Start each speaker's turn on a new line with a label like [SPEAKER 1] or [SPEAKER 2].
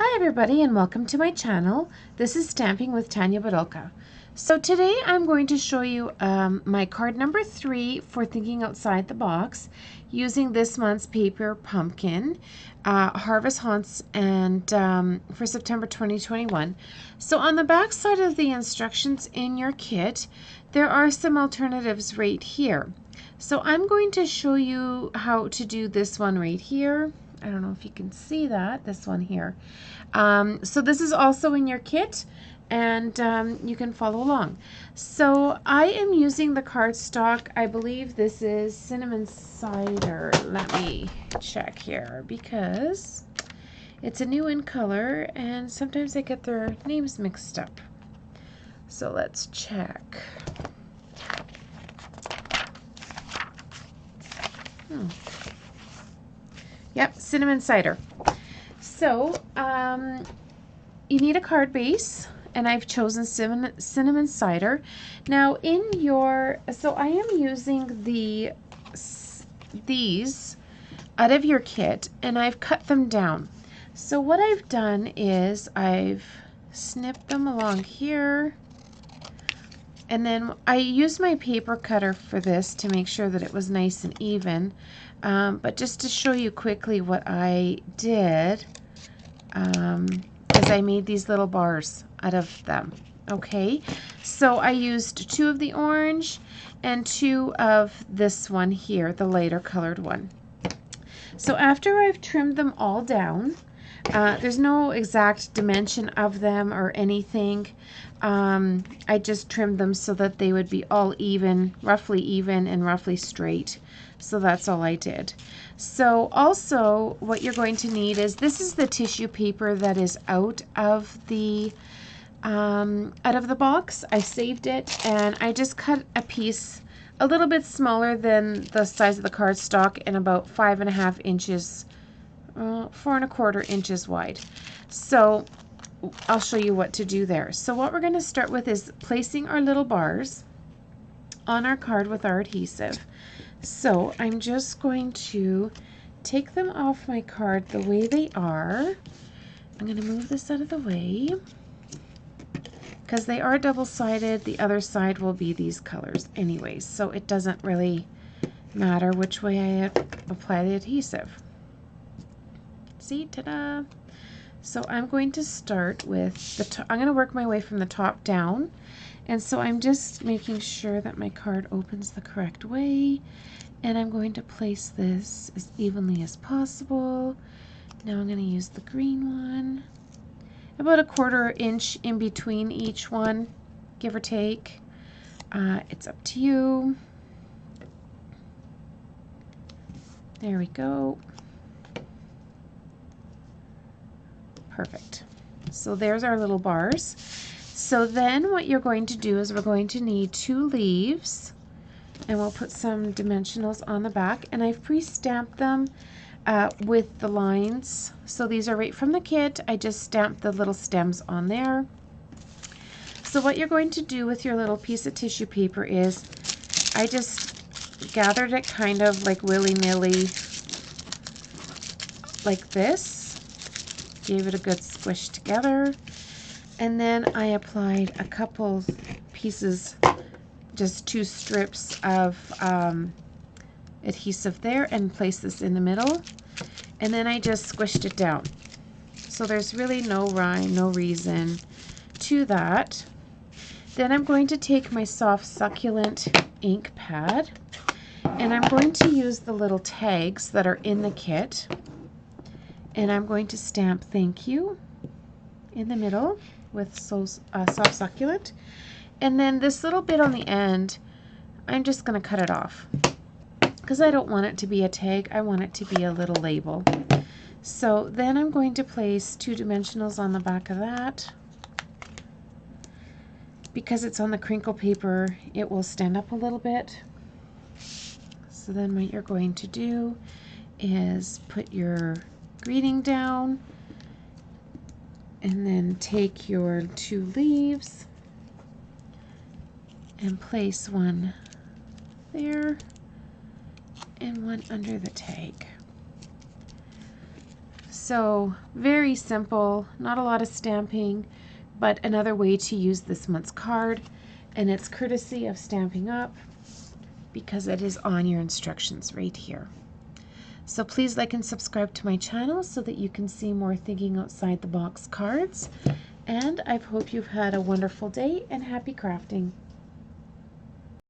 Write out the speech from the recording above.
[SPEAKER 1] Hi everybody and welcome to my channel. This is Stamping with Tanya Badolka. So today I'm going to show you my card number 3 for thinking outside the box using this month's paper pumpkin, Harvest Haunts, and for September 2021. So on the back side of the instructions in your kit, there are some alternatives right here. So I'm going to show you how to do this one right here. I don't know if you can see that, this one here. So this is also in your kit, and you can follow along. So I am using the cardstock. I believe this is Cinnamon Cider. Let me check here because it's a new in color and sometimes I get their names mixed up. So let's check. Yep, Cinnamon Cider. So you need a card base, and I've chosen Cinnamon Cider. Now in your, so I am using these out of your kit, and I've cut them down. So what I've done is I've snipped them along here, and then I used my paper cutter for this to make sure that it was nice and even. But just to show you quickly what I did, is I made these little bars out of them. Okay, so I used 2 of the orange and 2 of this one here, the lighter colored one. So after I've trimmed them all down, there's no exact dimension of them or anything. I just trimmed them so that they would be all even and roughly straight. So that's all I did. So also what you're going to need is, this is the tissue paper that is out of the box. I saved it, and I just cut a piece a little bit smaller than the size of the cardstock and about 5.5 inches, 4¼ inches wide. So I'll show you what to do there. So what we're going to start with is placing our little bars on our card with our adhesive. So I'm just going to take them off my card the way they are. I'm going to move this out of the way because they are double-sided. The other side will be these colors anyways, so it doesn't really matter which way I apply the adhesive. See, ta-da! So I'm going to start with the top. I'm going to work my way from the top down, and so I'm just making sure that my card opens the correct way, and I'm going to place this as evenly as possible. Now I'm going to use the green one, about 1/4 inch in between each one, give or take. It's up to you. There we go. Perfect. So there's our little bars. So then what you're going to do is we're going to need 2 leaves, and we'll put some dimensionals on the back, and I've pre-stamped them with the lines. So these are right from the kit. I just stamped the little stems on there. So what you're going to do with your little piece of tissue paper is, I just gathered it kind of like willy-nilly like this. Gave it a good squish together, and then I applied a couple pieces, just 2 strips of adhesive there, and placed this in the middle, and then I just squished it down. So there's really no rhyme, no reason to that. Then I'm going to take my soft succulent ink pad, and I'm going to use the little tags that are in the kit, and I'm going to stamp "Thank You" in the middle with soft succulent. And then this little bit on the end, I'm just going to cut it off because I don't want it to be a tag. I want it to be a little label. So then I'm going to place 2 dimensionals on the back of that. Because it's on the crinkle paper, it will stand up a little bit. So then what you're going to do is put your greeting down, and then take your 2 leaves and place one there and one under the tag. So very simple, not a lot of stamping, but another way to use this month's card, and it's courtesy of Stampin' Up because it is on your instructions right here. So please like and subscribe to my channel so that you can see more thinking outside the box cards, and I hope you've had a wonderful day and happy crafting.